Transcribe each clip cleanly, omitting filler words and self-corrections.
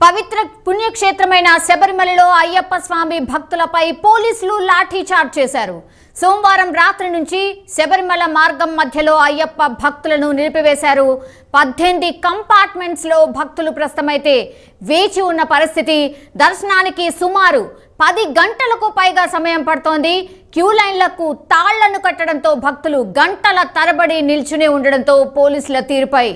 పవిత్ర పుణ్యక్షేత్రమైన శబరిమలలో అయ్యప్ప స్వామి భక్తులపై పోలీసులు లాఠీ చార్జ్ చేశారు. సోమవారం రాత్రి నుంచి శబరిమల మార్గం మధ్యలో అయ్యప్ప భక్తులను నిలిపివేశారు. 18 కంపార్ట్మెంట్స్ లో భక్తులు ప్రస్తుతమైతే వేచి ఉన్న పరిస్థితి. దర్శనానికి సుమారు 10 గంటలకు పైగా సమయం పడుతోంది. క్యూ లైన్లకు తాళ్లను కట్టడంతో భక్తులు గంటల తరబడి నిల్చునే ఉండడంతో పోలీసుల తీరుపై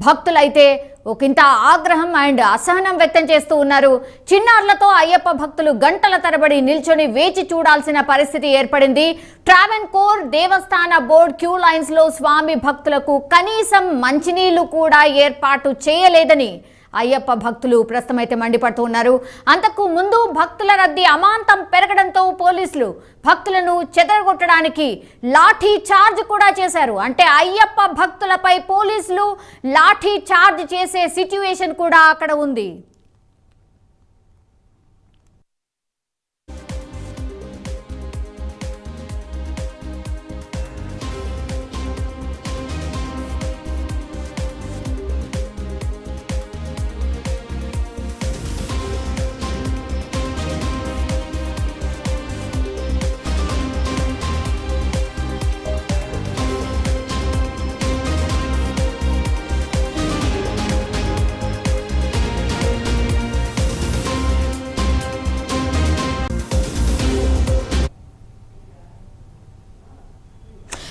భక్తులైతే ఒకంత ఆగ్రహం అండ్ అసహనం వ్యక్తం చేస్తూ ఉన్నారు. చిన్నారులతో అయ్యప్ప భక్తులు గంటల తరబడి నిల్చొని వేచి చూడాల్సిన పరిస్థితి ఏర్పడింది. ట్రావెన్కోర్ దేవస్థాన బోర్డు క్యూ లైన్స్ లో స్వామి భక్తులకు కనీసం మంచినీళ్లు కూడా ఏర్పాటు చేయలేదని అయ్యప్ప భక్తులు ప్రస్తుతమైతే మండిపడుతూ ఉన్నారు. అంతకు ముందు భక్తుల రద్దీ అమాంతం పెరగడంతో పోలీసులు భక్తులను చెదరగొట్టడానికి లాఠీ చార్జ్ కూడా చేశారు. అంటే అయ్యప్ప భక్తులపై పోలీసులు లాఠీ చార్జ్ చేసే సిచ్యువేషన్ కూడా అక్కడ ఉంది.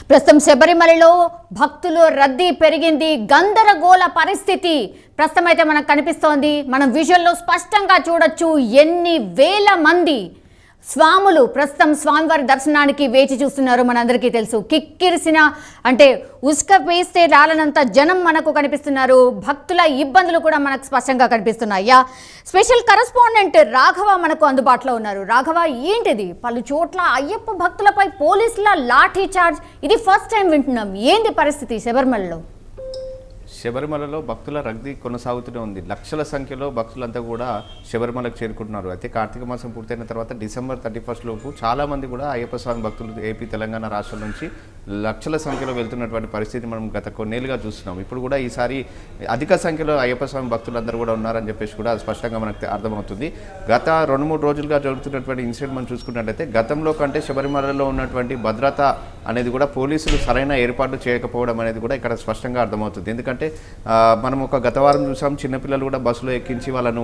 ప్రస్తుతం శబరిమలలో భక్తులు రద్దీ పెరిగింది. గందరగోళ పరిస్థితి ప్రస్తుతం అయితే మనకు కనిపిస్తోంది. మనం విజువల్లో స్పష్టంగా చూడొచ్చు ఎన్ని వేల మంది స్వాములు ప్రస్తుతం స్వామివారి దర్శనానికి వేచి చూస్తున్నారు. మనందరికీ తెలుసు కిక్కిరిసిన అంటే ఉసుక వేస్తే రాలనంత జనం మనకు కనిపిస్తున్నారు. భక్తుల ఇబ్బందులు కూడా మనకు స్పష్టంగా కనిపిస్తున్నాయి. స్పెషల్ కరెస్పాండెంట్ రాఘవ మనకు అందుబాటులో ఉన్నారు. రాఘవ, ఏంటిది పలు చోట్ల అయ్యప్ప భక్తులపై పోలీసుల లాఠీ చార్జ్? ఇది ఫస్ట్ టైం వింటున్నాం. ఏంది పరిస్థితి శబరిమలలో? శబరిమలలో భక్తుల రద్దీ కొనసాగుతూనే ఉంది. లక్షల సంఖ్యలో భక్తులంతా కూడా శబరిమలకు చేరుకుంటున్నారు. అయితే కార్తీక మాసం పూర్తయిన తర్వాత డిసెంబర్ 31 లోపు చాలామంది కూడా అయ్యప్ప స్వామి భక్తులు ఏపీ తెలంగాణ రాష్ట్రం నుంచి లక్షల సంఖ్యలో వెళ్తున్నటువంటి పరిస్థితి మనం గత కొన్నేళ్ళుగా చూస్తున్నాం. ఇప్పుడు కూడా ఈసారి అధిక సంఖ్యలో అయ్యప్ప స్వామి భక్తులందరూ కూడా ఉన్నారని చెప్పేసి కూడా స్పష్టంగా మనకు అర్థమవుతుంది. గత 2-3 రోజులుగా జరుగుతున్నటువంటి ఇన్సిడెంట్ మనం చూసుకున్నట్లయితే గతంలో కంటే శబరిమలలో ఉన్నటువంటి భద్రత అనేది కూడా పోలీసులు సరైన ఏర్పాట్లు చేయకపోవడం అనేది కూడా ఇక్కడ స్పష్టంగా అర్థమవుతుంది. ఎందుకంటే మనం ఒక గత వారం చూసాం, చిన్నపిల్లలు కూడా బస్సులో ఎక్కించి వాళ్ళను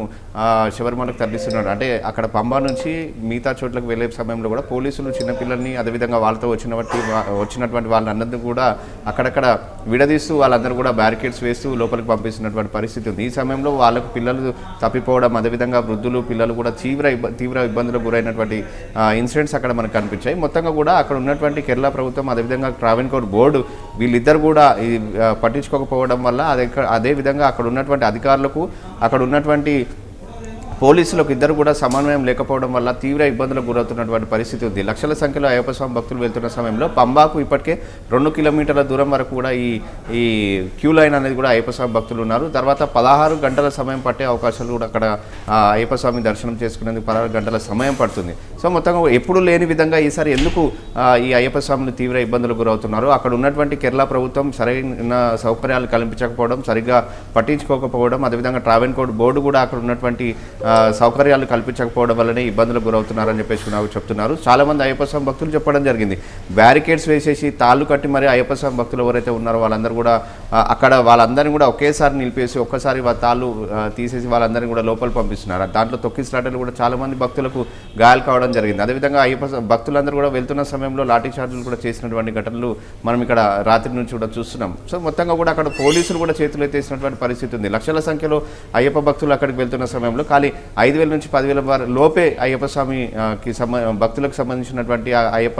శబరిమలకు తరలిస్తున్నారు. అంటే అక్కడ పంబా నుంచి మిగతా చోట్లకు వెళ్ళే సమయంలో కూడా పోలీసులు చిన్నపిల్లల్ని అదేవిధంగా వాళ్ళతో వచ్చినటువంటి వాళ్ళందరినీ కూడా అక్కడక్కడ విడదీస్తూ వాళ్ళందరూ కూడా బ్యారికేడ్స్ వేస్తూ లోపలికి పంపిస్తున్నటువంటి పరిస్థితి ఉంది. ఈ సమయంలో వాళ్ళకు పిల్లలు తప్పిపోవడం, అదేవిధంగా వృద్ధులు పిల్లలు కూడా తీవ్ర ఇబ్బందులకు గురైనటువంటి ఇన్సిడెంట్స్ అక్కడ మనకు కనిపించాయి. మొత్తంగా కూడా అక్కడ ఉన్నటువంటి కేరళ ప్రభుత్వం అదేవిధంగా ట్రావెన్కోర్ బోర్డు వీళ్ళిద్దరు కూడా పట్టించుకోకపోవడం వల్ల అదేవిధంగా అక్కడ ఉన్నటువంటి అధికారులకు అక్కడ ఉన్నటువంటి పోలీసులకు ఇద్దరు కూడా సమన్వయం లేకపోవడం వల్ల తీవ్ర ఇబ్బందులకు గురవుతున్నటువంటి పరిస్థితి ఉంది. లక్షల సంఖ్యలో అయ్యప్ప స్వామి భక్తులు వెళ్తున్న సమయంలో పంబాకు ఇప్పటికే 2 కిలోమీటర్ల దూరం వరకు కూడా ఈ క్యూ లైన్ అనేది కూడా అయ్యప్ప స్వామి భక్తులు ఉన్నారు. తర్వాత 16 గంటల సమయం పట్టే అవకాశాలు కూడా అక్కడ అయ్యప్ప స్వామి దర్శనం చేసుకునేందుకు 16 గంటల సమయం పడుతుంది. సో మొత్తంగా ఎప్పుడు లేని విధంగా ఈసారి ఎందుకు ఈ అయ్యప్ప స్వాములు తీవ్ర ఇబ్బందులకు గురవుతున్నారు? అక్కడ ఉన్నటువంటి కేరళ ప్రభుత్వం సరైన సౌకర్యాలు కల్పించకపోవడం, సరిగ్గా పట్టించుకోకపోవడం, అదేవిధంగా ట్రావెన్కోర్ బోర్డు కూడా అక్కడ ఉన్నటువంటి సౌకర్యాలు కల్పించకపోవడం వల్లనే ఇబ్బందులకు గురవుతున్నారని చెప్పేసి చెప్తున్నారు. చాలామంది అయ్యప్ప స్వామి భక్తులు చెప్పడం జరిగింది. బ్యారికేడ్స్ వేసేసి తాళ్ళు కట్టి మరి అయ్యప్ప స్వామి భక్తులు ఎవరైతే ఉన్నారో వాళ్ళందరూ కూడా అక్కడ వాళ్ళందరినీ కూడా ఒకేసారి నిలిపేసి ఒక్కసారి తాళ్ళు తీసేసి వాళ్ళందరినీ కూడా లోపల పంపిస్తున్నారు. దాంట్లో తొక్కిసలాటలు కూడా చాలామంది భక్తులకు గాయాలు కావడం జరిగింది. అదేవిధంగా అయ్యప్ప భక్తులందరూ కూడా వెళ్తున్న సమయంలో లాఠీ చార్జీలు కూడా చేసినటువంటి ఘటనలు మనం ఇక్కడ రాత్రి నుంచి కూడా చూస్తున్నాం. సో మొత్తంగా కూడా అక్కడ పోలీసులు కూడా చేతులు ఎత్తేసినటువంటి పరిస్థితి ఉంది. లక్షల సంఖ్యలో అయ్యప్ప భక్తులు అక్కడికి వెళ్తున్న సమయంలో ఖాళీ 5,000 నుంచి 10,000 లోపే అయ్యప్ప స్వామికి భక్తులకు సంబంధించినటువంటి అయ్యప్ప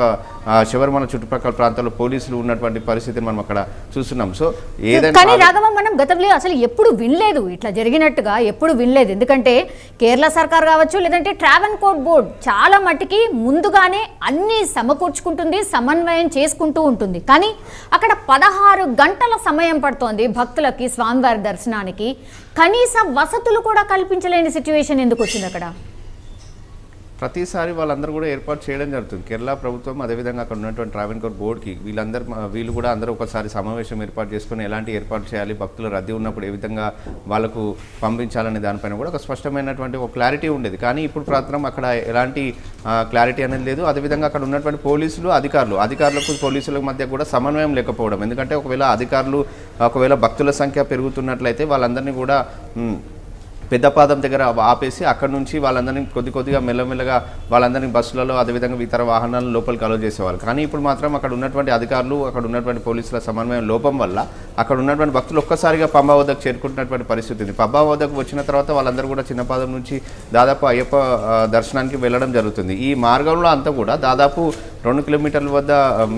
శబరిమల చుట్టుపక్కల ప్రాంతాల్లో పోలీసులు ఉన్నటువంటి పరిస్థితిని మనం అక్కడ చూస్తున్నాం. సో ఏదైనా రాఘవ, మనం గతంలో అసలు ఎప్పుడు వినలేదు, ఇట్లా జరిగినట్టుగా ఎప్పుడు వినలేదు. ఎందుకంటే కేరళ సర్కార్ కావచ్చు, లేదంటే ట్రావెన్కోర్ బోర్డు చాలా మట్టికి ముందుగానే అన్ని సమకూర్చుకుంటుంది, సమన్వయం చేసుకుంటూ ఉంటుంది. కానీ అక్కడ 16 గంటల సమయం పడుతోంది భక్తులకి స్వామివారి దర్శనానికి. కనీస వసతులు కూడా కల్పించలేని సిచ్యువేషన్ ఎందుకు వచ్చింది అక్కడ? ప్రతిసారి వాళ్ళందరూ కూడా ఏర్పాటు చేయడం జరుగుతుంది. కేరళ ప్రభుత్వం అదేవిధంగా అక్కడ ఉన్నటువంటి ట్రావెన్కోర్ బోర్డుకి వీళ్ళు కూడా అందరూ ఒకసారి సమావేశం ఏర్పాటు చేసుకుని ఎలాంటి ఏర్పాటు చేయాలి, భక్తుల రద్దీ ఉన్నప్పుడు ఏ విధంగా వాళ్ళకు పంపించాలనే దానిపైన కూడా ఒక స్పష్టమైనటువంటి ఒక క్లారిటీ ఉండేది. కానీ ఇప్పుడు మాత్రం అక్కడ ఎలాంటి క్లారిటీ అనేది లేదు. అదేవిధంగా అక్కడ ఉన్నటువంటి పోలీసులు అధికారులకు పోలీసుల మధ్య కూడా సమన్వయం లేకపోవడం. ఎందుకంటే ఒకవేళ భక్తుల సంఖ్య పెరుగుతున్నట్లయితే వాళ్ళందరినీ కూడా పెద్దపాదం దగ్గర ఆపేసి అక్కడ నుంచి వాళ్ళందరినీ కొద్దిగా మెల్లమెల్లగా వాళ్ళందరినీ బస్సులలో అదేవిధంగా ఇతర వాహనాలు లోపలికి అలో చేసేవాళ్ళు. కానీ ఇప్పుడు మాత్రం అక్కడ ఉన్నటువంటి అధికారులు అక్కడ ఉన్నటువంటి పోలీసుల సమన్వయం లోపం వల్ల అక్కడ ఉన్నటువంటి భక్తులు ఒక్కసారిగా పంబా వద్దకు చేరుకుంటున్నటువంటి పరిస్థితి ఉంది. పంబా వద్దకు వచ్చిన తర్వాత వాళ్ళందరూ కూడా చిన్నపాదం నుంచి దాదాపు అయ్యప్ప దర్శనానికి వెళ్ళడం జరుగుతుంది. ఈ మార్గంలో అంతా కూడా దాదాపు 2 కిలోమీటర్ల వద్ద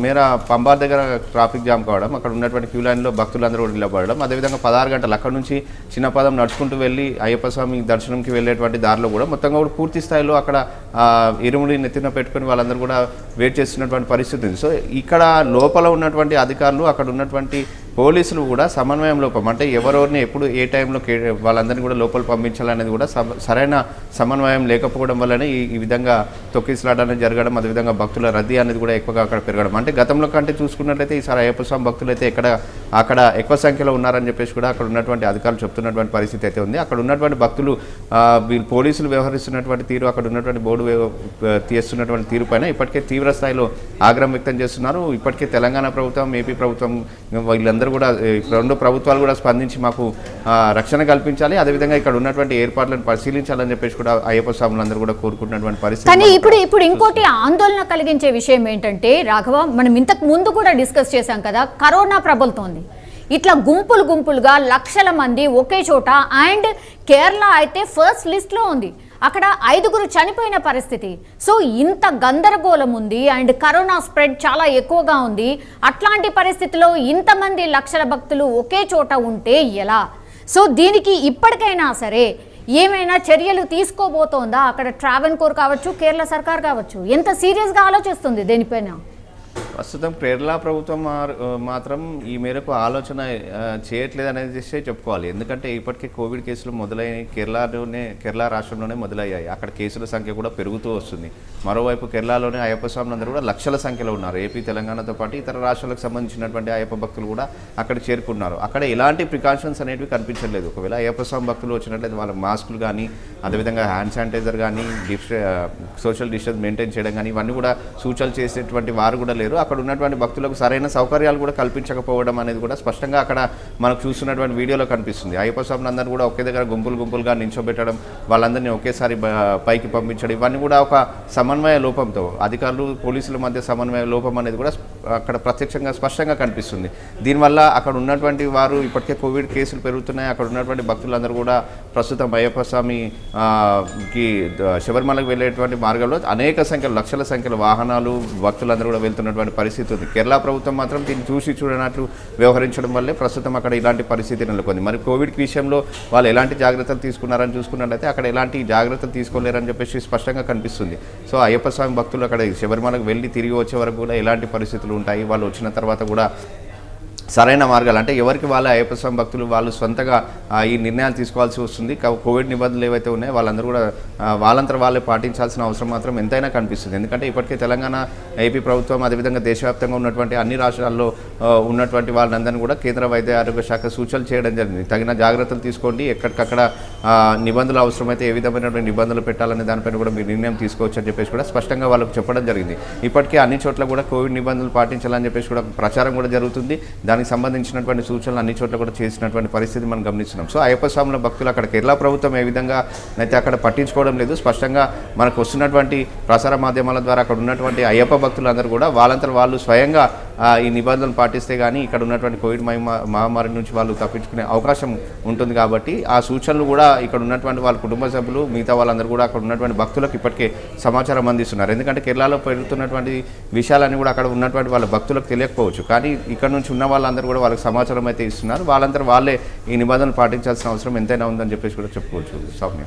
మేర పంబా దగ్గర ట్రాఫిక్ జామ్ కావడం, అక్కడ ఉన్నటువంటి క్యూ లైన్లో భక్తులందరూ కూడా నిలబడడం, అదేవిధంగా 16 గంటలు అక్కడ నుంచి చిన్నపాదం నడుచుకుంటూ వెళ్ళి అయ్యప్ప స్వామి దర్శనంకి వెళ్ళేటువంటి దారిలో కూడా మొత్తంగా కూడా పూర్తి స్థాయిలో అక్కడ ఇరుముడి నెత్తిన పెట్టుకుని వాళ్ళందరూ కూడా వెయిట్ చేస్తున్నటువంటి పరిస్థితి ఉంది. సో ఇక్కడ లోపల ఉన్నటువంటి అధికారులు అక్కడ ఉన్నటువంటి పోలీసులు కూడా సమన్వయం లోపం, అంటే ఎవరెవరిని ఎప్పుడు ఏ టైంలో వాళ్ళందరినీ కూడా లోపల పంపించాలనేది కూడా సరైన సమన్వయం లేకపోవడం వల్లనే ఈ విధంగా తొక్కిసలాట అనేది జరగడం, అదేవిధంగా భక్తుల రద్దీ అనేది కూడా ఎక్కువగా అక్కడ పెరగడం. అంటే గతంలో కంటే చూసుకున్నట్లయితే ఈసారి అయ్యప్ప స్వామి భక్తులు అయితే అక్కడ ఎక్కువ సంఖ్యలో ఉన్నారని చెప్పేసి కూడా అక్కడ ఉన్నటువంటి అధికారులు చెప్తున్నటువంటి పరిస్థితి అయితే ఉంది. అక్కడ ఉన్నటువంటి భక్తులు వీళ్ళు పోలీసులు వ్యవహరిస్తున్నటువంటి తీరు, అక్కడ ఉన్నటువంటి బోర్డు తీస్తున్నటువంటి తీరు పైన ఇప్పటికే తీవ్ర స్థాయిలో ఆగ్రహం వ్యక్తం చేస్తున్నారు. ఇప్పటికే తెలంగాణ ప్రభుత్వం, ఏపీ ప్రభుత్వం వీళ్ళందరూ కూడా 2 ప్రభుత్వాలు కూడా స్పందించి మాకు రక్షణ కల్పించాలి, అదేవిధంగా ఇక్కడ ఉన్నటువంటి ఏర్పాట్లను పరిశీలించాలని చెప్పేసి కూడా అయ్యప్ప స్వాములందరూ కూడా కోరుకుంటున్నటువంటి పరిస్థితి. కానీ ఇప్పుడు ఇంకోటి ఆందోళన కలిగించే విషయం ఏంటంటే రాఘవ, మనం ఇంతకు ముందు కూడా డిస్కస్ చేశాం కదా, కరోనా ప్రబలుతోంది. ఇట్లా గుంపులుగా లక్షల మంది ఒకే చోట, అండ్ కేరళ అయితే ఫస్ట్ లిస్ట్లో ఉంది, అక్కడ 5గురు చనిపోయిన పరిస్థితి. సో ఇంత గందరగోళం ఉంది అండ్ కరోనా స్ప్రెడ్ చాలా ఎక్కువగా ఉంది. అట్లాంటి పరిస్థితిలో ఇంతమంది లక్షల భక్తులు ఒకే చోట ఉంటే ఎలా? సో దీనికి ఇప్పటికైనా సరే ఏమైనా చర్యలు తీసుకోబోతోందా అక్కడ ట్రావెన్కోర్ కావచ్చు, కేరళ సర్కార్ కావచ్చు? ఎంత సీరియస్గా ఆలోచిస్తుంది దేనిపైన? ప్రస్తుతం కేరళ ప్రభుత్వం మాత్రం ఈ మేరకు ఆలోచన చేయట్లేదు అనేది చెప్పుకోవాలి. ఎందుకంటే ఇప్పటికే కోవిడ్ కేసులు మొదలయ్యాయి, కేరళ రాష్ట్రంలోనే మొదలయ్యాయి. అక్కడ కేసుల సంఖ్య కూడా పెరుగుతూ వస్తుంది. మరోవైపు కేరళలోనే అయ్యప్ప స్వాములందరూ కూడా లక్షల సంఖ్యలో ఉన్నారు. ఏపీ, తెలంగాణతో పాటు ఇతర రాష్ట్రాలకు సంబంధించినటువంటి అయ్యప్ప భక్తులు కూడా అక్కడ చేరుకున్నారు. అక్కడ ఎలాంటి ప్రికాషన్స్ అనేవి కనిపించలేదు. ఒకవేళ అయ్యప్ప స్వామి భక్తులు వచ్చినట్లయితే వాళ్ళ మాస్కులు కానీ, అదేవిధంగా హ్యాండ్ శానిటైజర్ కానీ, సోషల్ డిస్టెన్స్ మెయింటైన్ చేయడం కానీ ఇవన్నీ కూడా సూచనలు చేసేటువంటి వారు కూడా లేరు. అక్కడ ఉన్నటువంటి భక్తులకు సరైన సౌకర్యాలు కూడా కల్పించకపోవడం అనేది కూడా స్పష్టంగా అక్కడ మనకు చూస్తున్నటువంటి వీడియోలో కనిపిస్తుంది. అయ్యప్ప స్వాములందరూ కూడా ఒకే దగ్గర గుంపులుగా నిల్చోబెట్టడం, వాళ్ళందరినీ ఒకేసారి పైకి పంపించడం, ఇవన్నీ కూడా ఒక సమన్వయ లోపంతో, అధికారులు పోలీసుల మధ్య సమన్వయ లోపం అనేది కూడా అక్కడ ప్రత్యక్షంగా స్పష్టంగా కనిపిస్తుంది. దీనివల్ల అక్కడ ఉన్నటువంటి వారు ఇప్పటికే కోవిడ్ కేసులు పెరుగుతున్నాయి. అక్కడ ఉన్నటువంటి భక్తులందరూ కూడా ప్రస్తుతం అయ్యప్ప స్వామికి శబరిమలకు వెళ్ళేటువంటి మార్గంలో అనేక సంఖ్యలో, లక్షల సంఖ్యలో వాహనాలు, భక్తులందరూ కూడా వెళ్తున్నటువంటి పరిస్థితి ఉంది. కేరళ ప్రభుత్వం మాత్రం దీన్ని చూడనట్లు వ్యవహరించడం వల్లే ప్రస్తుతం అక్కడ ఇలాంటి పరిస్థితి నెలకొంది. మరి కోవిడ్ విషయంలో వాళ్ళు ఎలాంటి జాగ్రత్తలు తీసుకున్నారని చూసుకున్నట్లయితే అక్కడ ఎలాంటి జాగ్రత్తలు తీసుకోలేరని చెప్పేసి స్పష్టంగా కనిపిస్తుంది. సో అయ్యప్ప స్వామి భక్తులు అక్కడ శబరిమలకు వెళ్ళి తిరిగి వచ్చే వరకు కూడా ఎలాంటి పరిస్థితులు ఉంటాయి, వాళ్ళు వచ్చిన తర్వాత కూడా సరైన మార్గాలు, అంటే ఎవరికి వాళ్ళ అయ్యప్ప స్వామి భక్తులు వాళ్ళు సొంతగా ఈ నిర్ణయాలు తీసుకోవాల్సి వస్తుంది. కోవిడ్ నిబంధనలు ఏవైతే ఉన్నాయో వాళ్ళందరూ కూడా వాళ్ళంతా వాళ్ళే పాటించాల్సిన అవసరం మాత్రం ఎంతైనా కనిపిస్తుంది. ఎందుకంటే ఇప్పటికే తెలంగాణ, ఏపీ ప్రభుత్వం, అదేవిధంగా దేశవ్యాప్తంగా ఉన్నటువంటి అన్ని రాష్ట్రాల్లో ఉన్నటువంటి వాళ్ళందరినీ కూడా కేంద్ర వైద్య ఆరోగ్య శాఖ సూచనలు చేయడం జరిగింది. తగిన జాగ్రత్తలు తీసుకోండి, ఎక్కడికక్కడ నిబంధనలు అవసరమైతే ఏ విధమైనటువంటి నిబంధనలు పెట్టాలనే దానిపైన కూడా మీరు నిర్ణయం తీసుకోవచ్చు అని చెప్పేసి కూడా స్పష్టంగా వాళ్ళకు చెప్పడం జరిగింది. ఇప్పటికే అన్ని చోట్ల కూడా కోవిడ్ నిబంధనలు పాటించాలని చెప్పేసి కూడా ప్రచారం కూడా జరుగుతుంది. దానికి సంబంధించినటువంటి సూచనలు అన్ని చోట్ల కూడా చేసినటువంటి పరిస్థితి మనం గమనిస్తున్నాం. సో అయ్యప్ప స్వాముల భక్తులు అక్కడ కేరళ ప్రభుత్వం ఏ విధంగా అయితే అక్కడ పట్టించుకోవడం లేదు. స్పష్టంగా మనకు వస్తున్నటువంటి ప్రసార మాధ్యమాల ద్వారా అక్కడ ఉన్నటువంటి అయ్యప్ప భక్తులందరూ కూడా వాళ్ళంతా వాళ్ళు స్వయంగా ఈ నిబంధనలు పాటిస్తే కానీ ఇక్కడ ఉన్నటువంటి కోవిడ్ మహమ్మారి నుంచి వాళ్ళు తప్పించుకునే అవకాశం ఉంటుంది. కాబట్టి ఆ సూచనలు కూడా ఇక్కడ ఉన్నటువంటి వాళ్ళ కుటుంబ సభ్యులు, మిగతా వాళ్ళందరూ కూడా అక్కడ ఉన్నటువంటి భక్తులకు ఇప్పటికే సమాచారం అందిస్తున్నారు. ఎందుకంటే కేరళలో పెరుగుతున్నటువంటి విషయాలన్నీ కూడా అక్కడ ఉన్నటువంటి వాళ్ళ భక్తులకు తెలియకపోవచ్చు, కానీ ఇక్కడ నుంచి ఉన్న వాళ్ళందరూ కూడా వాళ్ళకి సమాచారం అయితే ఇస్తున్నారు. వాళ్ళందరూ వాళ్ళే ఈ నిబంధనలు పాటించాల్సిన అవసరం ఎంతైనా ఉందని చెప్పేసి కూడా చెప్పుకోవచ్చు. సౌమ్య.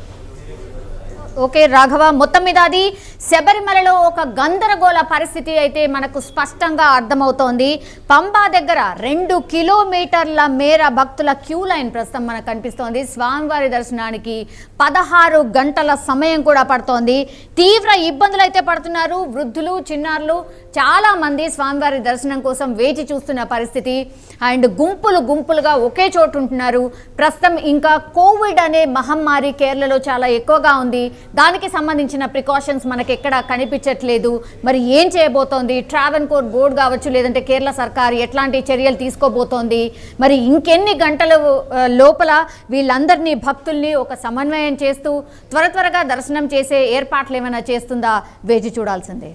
ఓకే రాఘవ, మొత్తం మీద అది శబరిమలలో ఒక గందరగోళ పరిస్థితి అయితే మనకు స్పష్టంగా అర్థమవుతోంది. పంబా దగ్గర 2 కిలోమీటర్ల మేర భక్తుల క్యూ లైన్ ప్రస్తుతం మనకు కనిపిస్తోంది. స్వామివారి దర్శనానికి 16 గంటల సమయం కూడా పడుతోంది. తీవ్ర ఇబ్బందులు అయితే పడుతున్నారు వృద్ధులు, చిన్నారులు. చాలా మంది స్వామివారి దర్శనం కోసం వేచి చూస్తున్న పరిస్థితి. అండ్ గుంపులుగా ఒకే చోటు ఉంటున్నారు. ప్రస్తుతం ఇంకా కోవిడ్ అనే మహమ్మారి కేరళలో చాలా ఎక్కువగా ఉంది. దానికి సంబంధించిన ప్రికాషన్స్ మనకి ఎక్కడ కనిపించట్లేదు. మరి ఏం చేయబోతోంది ట్రావెన్కోర్ బోర్డు కావచ్చు, లేదంటే కేరళ సర్కార్ ఎట్లాంటి చర్యలు తీసుకోబోతోంది, మరి ఇంకెన్ని గంటల లోపల వీళ్ళందరినీ భక్తుల్ని ఒక సమన్వయం చేస్తూ త్వరగా దర్శనం చేసే ఏర్పాట్లు ఏమైనా చేస్తుందా వేచి చూడాల్సిందే.